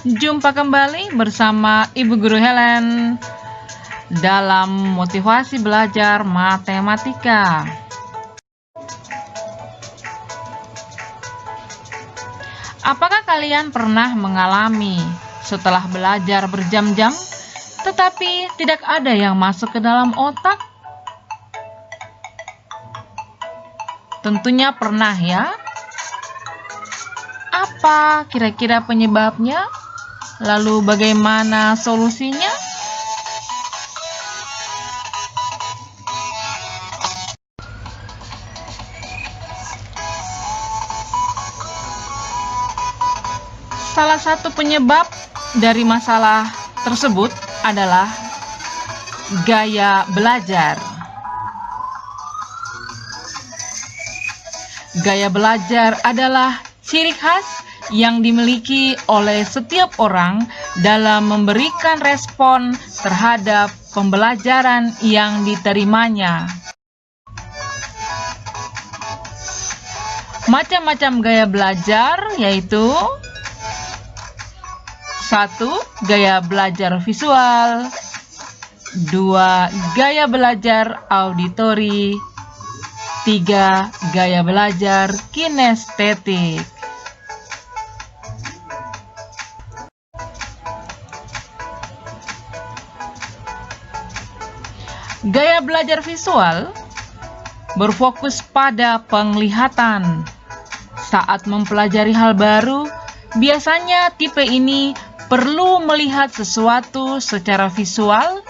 Jumpa kembali bersama Ibu Guru Helen dalam motivasi belajar matematika. Apakah kalian pernah mengalami setelah belajar berjam-jam, tetapi tidak ada yang masuk ke dalam otak? Tentunya pernah ya. Apa kira-kira penyebabnya? Lalu bagaimana solusinya? Salah satu penyebab dari masalah tersebut adalah gaya belajar. Gaya belajar adalah ciri khas yang dimiliki oleh setiap orang dalam memberikan respon terhadap pembelajaran yang diterimanya. Macam-macam gaya belajar yaitu 1. Gaya belajar visual, 2. Gaya belajar auditori, 3. Gaya belajar kinestetik. Gaya belajar visual berfokus pada penglihatan. Saat mempelajari hal baru, biasanya tipe ini perlu melihat sesuatu secara visual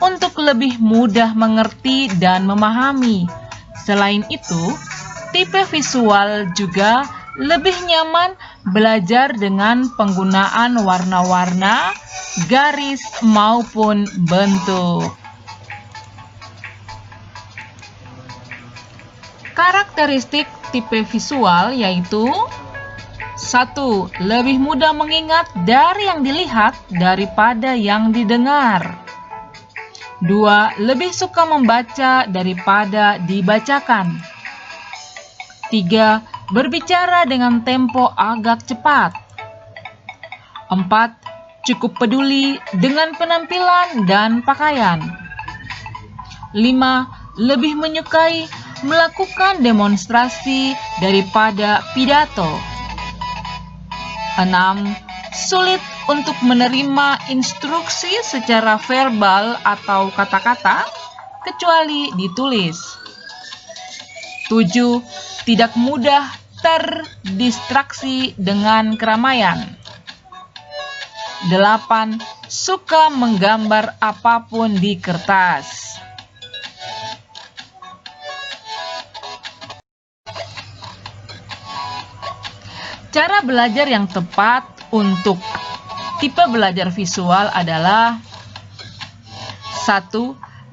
untuk lebih mudah mengerti dan memahami. Selain itu, tipe visual juga lebih nyaman belajar dengan penggunaan warna-warna, garis maupun bentuk. Karakteristik tipe visual yaitu 1. Lebih mudah mengingat dari yang dilihat daripada yang didengar. 2. Lebih suka membaca daripada dibacakan. 3. Berbicara dengan tempo agak cepat. 4. Cukup peduli dengan penampilan dan pakaian. 5. Lebih menyukai melakukan demonstrasi daripada pidato. 6. Sulit untuk menerima instruksi secara verbal atau kata-kata, kecuali ditulis. 7. Tidak mudah terdistraksi dengan keramaian. 8. Suka menggambar apapun di kertas. Cara belajar yang tepat untuk tipe belajar visual adalah 1.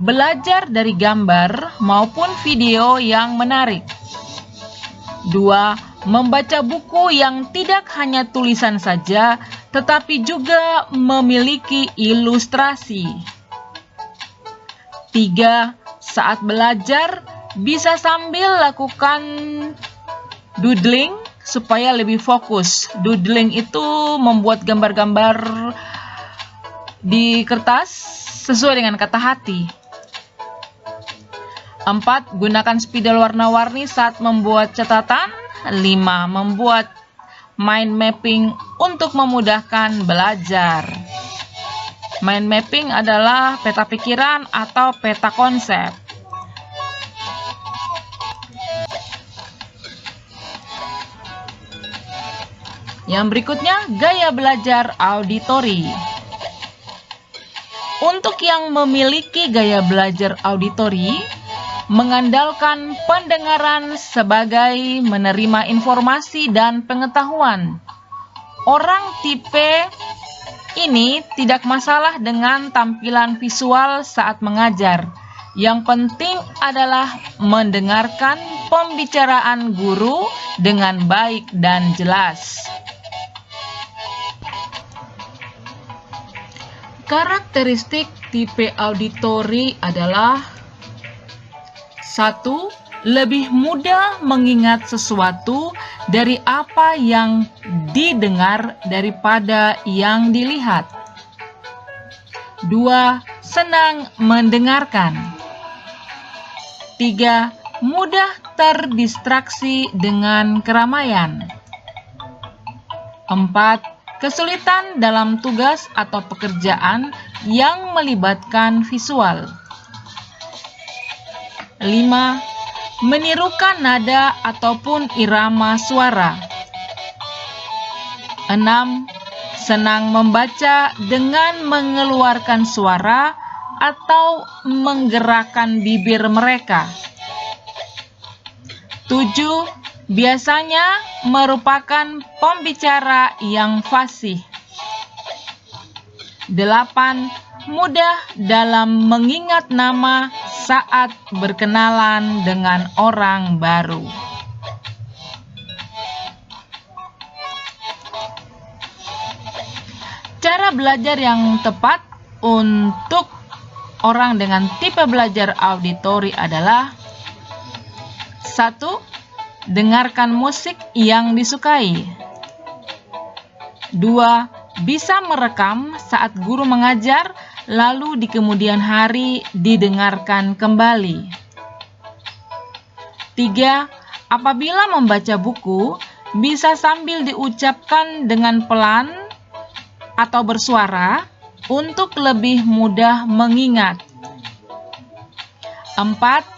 Belajar dari gambar maupun video yang menarik. 2. Membaca buku yang tidak hanya tulisan saja, tetapi juga memiliki ilustrasi. 3. Saat belajar, bisa sambil lakukan doodling supaya lebih fokus. Doodling itu membuat gambar-gambar di kertas sesuai dengan kata hati. 4. Gunakan spidol warna-warni saat membuat catatan. 5. Membuat mind mapping untuk memudahkan belajar. Mind mapping adalah peta pikiran atau peta konsep. Yang berikutnya, gaya belajar auditori. Untuk yang memiliki gaya belajar auditori, mengandalkan pendengaran sebagai menerima informasi dan pengetahuan. Orang tipe ini tidak masalah dengan tampilan visual saat mengajar. Yang penting adalah mendengarkan pembicaraan guru dengan baik dan jelas. Karakteristik tipe auditori adalah 1. Lebih mudah mengingat sesuatu dari apa yang didengar daripada yang dilihat. 2. Senang mendengarkan. 3. Mudah terdistraksi dengan keramaian. 4. Kesulitan dalam tugas atau pekerjaan yang melibatkan visual. 5. Menirukan nada ataupun irama suara. 6. Senang membaca dengan mengeluarkan suara atau menggerakkan bibir mereka. 7. Biasanya merupakan pembicara yang fasih. 8. Mudah dalam mengingat nama saat berkenalan dengan orang baru. Cara belajar yang tepat untuk orang dengan tipe belajar auditori adalah: 1. Dengarkan musik yang disukai. 2. Bisa merekam saat guru mengajar, lalu di kemudian hari didengarkan kembali. 3. Apabila membaca buku, bisa sambil diucapkan dengan pelan atau bersuara untuk lebih mudah mengingat. 4.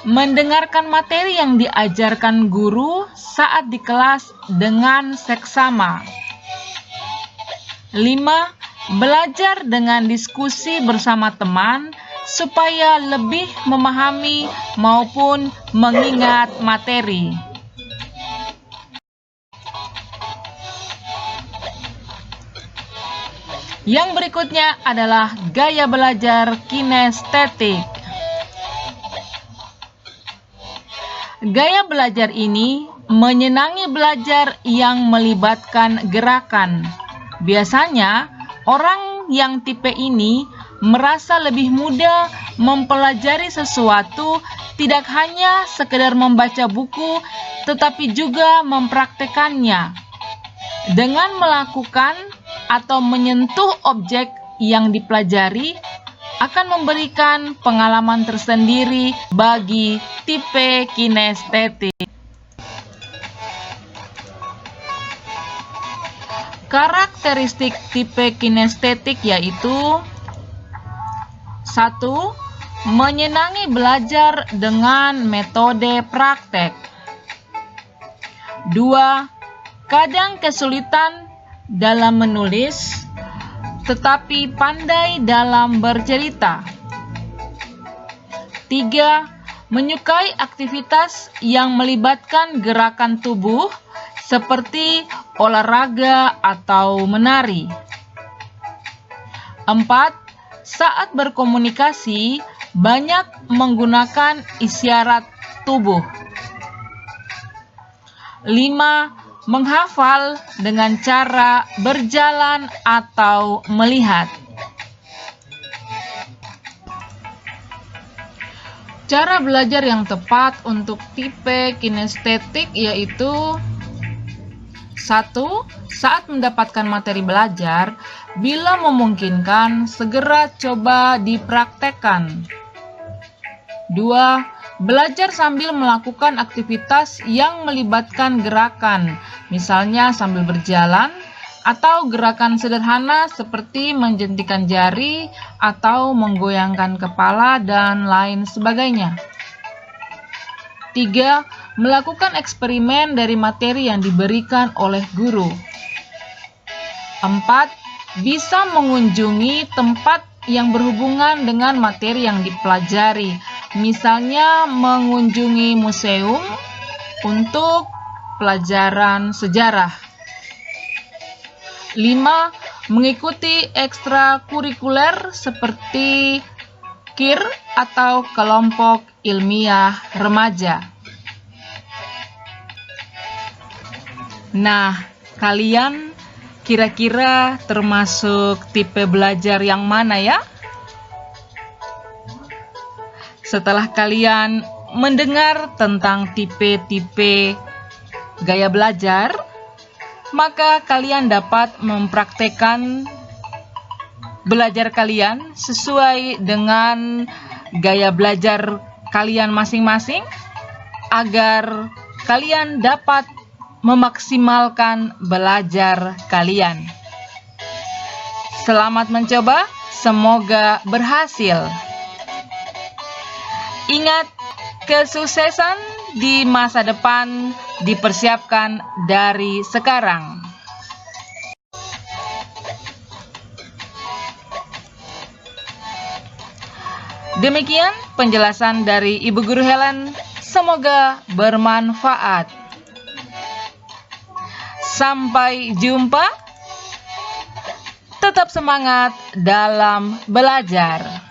Mendengarkan materi yang diajarkan guru saat di kelas dengan seksama. 5. Belajar dengan diskusi bersama teman supaya lebih memahami maupun mengingat materi. Yang berikutnya adalah gaya belajar kinestetik. Gaya belajar ini menyenangi belajar yang melibatkan gerakan. Biasanya, orang yang tipe ini merasa lebih mudah mempelajari sesuatu, tidak hanya sekedar membaca buku, tetapi juga mempraktekannya. Dengan melakukan atau menyentuh objek yang dipelajari, akan memberikan pengalaman tersendiri bagi tipe kinestetik. Karakteristik tipe kinestetik yaitu: 1. Menyenangi belajar dengan metode praktek. 2. Kadang kesulitan dalam menulis, tetapi pandai dalam bercerita. 3. Menyukai aktivitas yang melibatkan gerakan tubuh seperti olahraga atau menari. 4. Saat berkomunikasi, banyak menggunakan isyarat tubuh. 5. Menghafal dengan cara berjalan atau melihat. Cara belajar yang tepat untuk tipe kinestetik yaitu: 1. Saat mendapatkan materi belajar, bila memungkinkan, segera coba dipraktekkan. 2. Belajar sambil melakukan aktivitas yang melibatkan gerakan, misalnya sambil berjalan, atau gerakan sederhana seperti menjentikan jari atau menggoyangkan kepala dan lain sebagainya. 3. Melakukan eksperimen dari materi yang diberikan oleh guru. 4. Bisa mengunjungi tempat yang berhubungan dengan materi yang dipelajari, misalnya mengunjungi museum untuk pelajaran sejarah. 5. Mengikuti ekstrakurikuler seperti KIR atau kelompok ilmiah remaja. Nah, kalian kira-kira termasuk tipe belajar yang mana ya? Setelah kalian mendengar tentang tipe-tipe gaya belajar, maka kalian dapat mempraktekkan belajar kalian sesuai dengan gaya belajar kalian masing-masing agar kalian dapat memaksimalkan belajar kalian. Selamat mencoba, semoga berhasil. Ingat, kesuksesan di masa depan dipersiapkan dari sekarang. Demikian penjelasan dari Ibu Guru Helen, semoga bermanfaat. Sampai jumpa, tetap semangat dalam belajar.